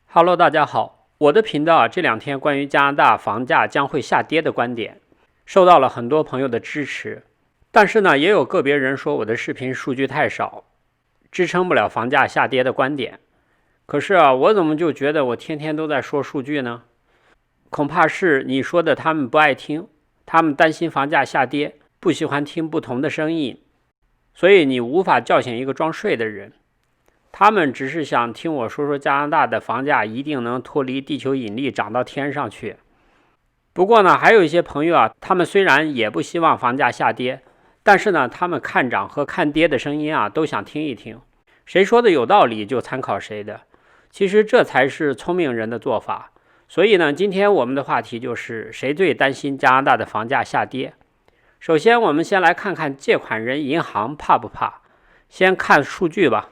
Hello，大家好，我的频道这两天关于加拿大房价将会下跌的观点，受到了很多朋友的支持。但是呢，也有个别人说我的视频数据太少，支撑不了房价下跌的观点。可是我怎么就觉得我天天都在说数据呢？恐怕是你说的他们不爱听，他们担心房价下跌，不喜欢听不同的声音，所以你无法叫醒一个装睡的人。他们只是想听我说说加拿大的房价一定能脱离地球引力涨到天上去。不过呢，还有一些朋友他们虽然也不希望房价下跌，但是呢，他们看涨和看跌的声音都想听一听，谁说的有道理就参考谁的。其实这才是聪明人的做法。所以呢，今天我们的话题就是谁最担心加拿大的房价下跌。首先我们先来看看借款人银行怕不怕。先看数据吧。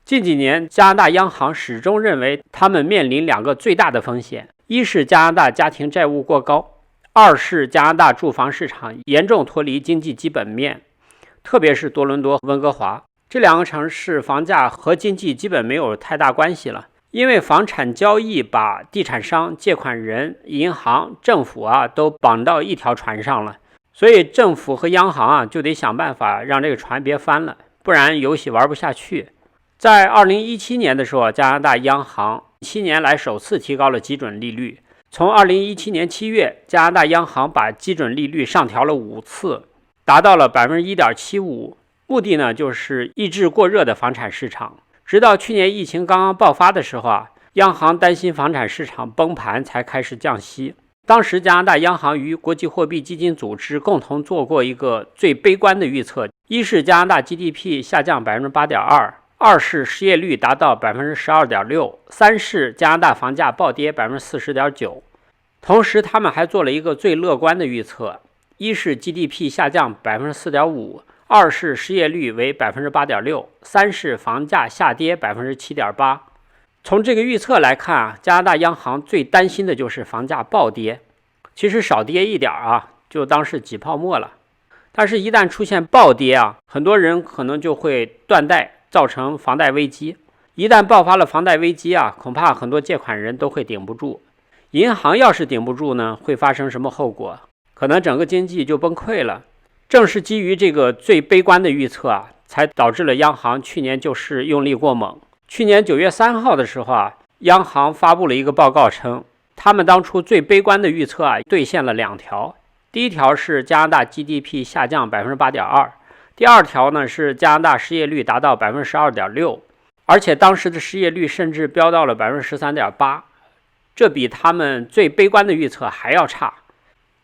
近几年，加拿大央行始终认为他们面临两个最大的风险：一是加拿大家庭债务过高，二是加拿大住房市场严重脱离经济基本面。特别是多伦多、温哥华这两个城市，房价和经济基本没有太大关系了，因为房产交易把地产商、借款人、银行、政府都绑到一条船上了，所以政府和央行就得想办法让这个船别翻了，不然游戏玩不下去。在2017年的时候，加拿大央行7年来首次提高了基准利率。从2017年7月，加拿大央行把基准利率上调了5次，达到了 1.75%， 目的呢就是抑制过热的房产市场。直到去年疫情刚刚爆发的时候央行担心房产市场崩盘才开始降息。当时加拿大央行与国际货币基金组织共同做过一个最悲观的预测：一是加拿大 GDP 下降 8.2%，二是失业率达到 12.6%， 三是加拿大房价暴跌 40.9%。 同时他们还做了一个最乐观的预测：一是 GDP 下降 4.5%， 二是失业率为 8.6%， 三是房价下跌 7.8%。 从这个预测来看加拿大央行最担心的就是房价暴跌，其实少跌一点就当是挤泡沫了。但是一旦出现暴跌很多人可能就会断贷，造成房贷危机。一旦爆发了房贷危机恐怕很多借款人都会顶不住。银行要是顶不住呢，会发生什么后果？可能整个经济就崩溃了。正是基于这个最悲观的预测才导致了央行去年救市用力过猛。去年9月3号的时候央行发布了一个报告称，他们当初最悲观的预测兑现了2条。第一条是加拿大 GDP 下降 8.2%，第二条呢是加拿大失业率达到 12.6%， 而且当时的失业率甚至飙到了 13.8%， 这比他们最悲观的预测还要差。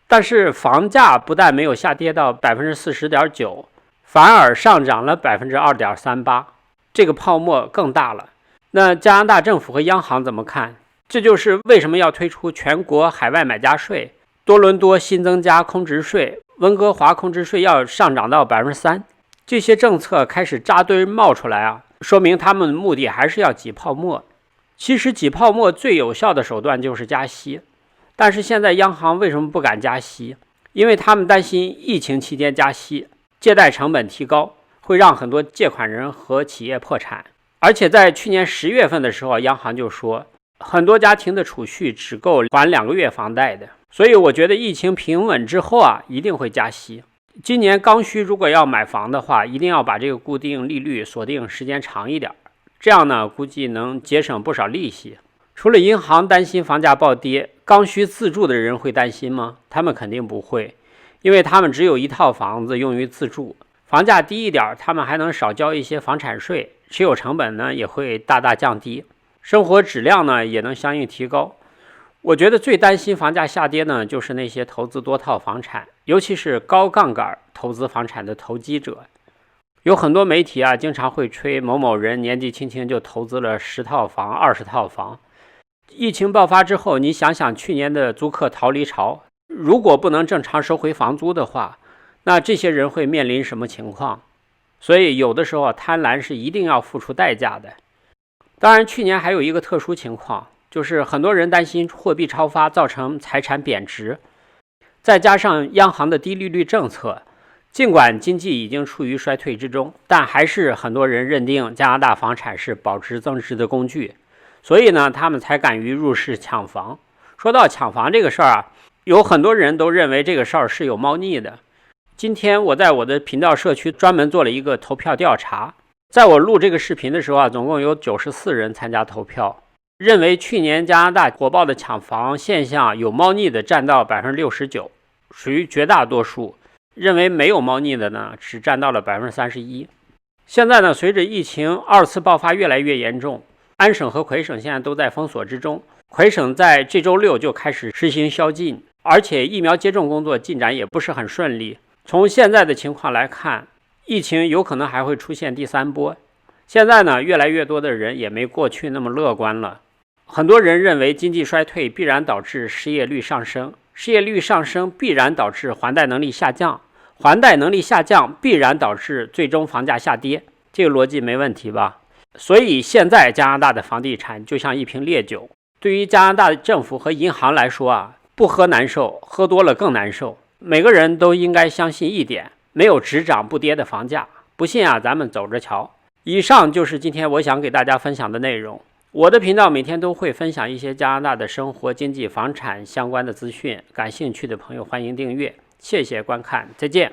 但是房价不但没有下跌到 40.9%， 反而上涨了 2.38%， 这个泡沫更大了。那加拿大政府和央行怎么看？这就是为什么要推出全国海外买家税，多伦多新增加空置税，温哥华空置税要上涨到 3%， 这些政策开始扎堆冒出来说明他们的目的还是要挤泡沫。其实挤泡沫最有效的手段就是加息，但是现在央行为什么不敢加息？因为他们担心疫情期间加息，借贷成本提高，会让很多借款人和企业破产。而且在去年10月份的时候，央行就说很多家庭的储蓄只够还2个月房贷的。所以我觉得疫情平稳之后一定会加息。今年刚需如果要买房的话，一定要把这个固定利率锁定时间长一点，这样呢估计能节省不少利息。除了银行担心房价暴跌，刚需自住的人会担心吗？他们肯定不会，因为他们只有一套房子用于自住，房价低一点，他们还能少交一些房产税，持有成本呢也会大大降低，生活质量呢也能相应提高。我觉得最担心房价下跌呢，就是那些投资多套房产，尤其是高杠杆投资房产的投机者。有很多媒体经常会吹某某人年纪轻轻就投资了10套房、20套房。疫情爆发之后，你想想去年的租客逃离潮，如果不能正常收回房租的话，那这些人会面临什么情况？所以有的时候贪婪是一定要付出代价的。当然去年还有一个特殊情况，就是很多人担心货币超发造成财产贬值，再加上央行的低利率政策，尽管经济已经处于衰退之中，但还是很多人认定加拿大房产是保值增值的工具，所以呢，他们才敢于入市抢房。说到抢房这个事儿啊，有很多人都认为这个事儿是有猫腻的。今天我在我的频道社区专门做了一个投票调查，在我录这个视频的时候啊，总共有94人参加投票，认为去年加拿大火爆的抢房现象有猫腻的占到 69%， 属于绝大多数。认为没有猫腻的呢，只占到了 31%。 现在呢，随着疫情二次爆发越来越严重，安省和魁省现在都在封锁之中。魁省在这周6就开始实行宵禁，而且疫苗接种工作进展也不是很顺利。从现在的情况来看，疫情有可能还会出现第3波。现在呢，越来越多的人也没过去那么乐观了。很多人认为经济衰退必然导致失业率上升，失业率上升必然导致还贷能力下降，还贷能力下降必然导致最终房价下跌。这个逻辑没问题吧？所以现在加拿大的房地产就像一瓶烈酒，对于加拿大政府和银行来说啊，不喝难受，喝多了更难受。每个人都应该相信一点，没有只涨不跌的房价。不信啊，咱们走着瞧。以上就是今天我想给大家分享的内容。我的频道每天都会分享一些加拿大的生活、经济、房产相关的资讯，感兴趣的朋友欢迎订阅。谢谢观看，再见。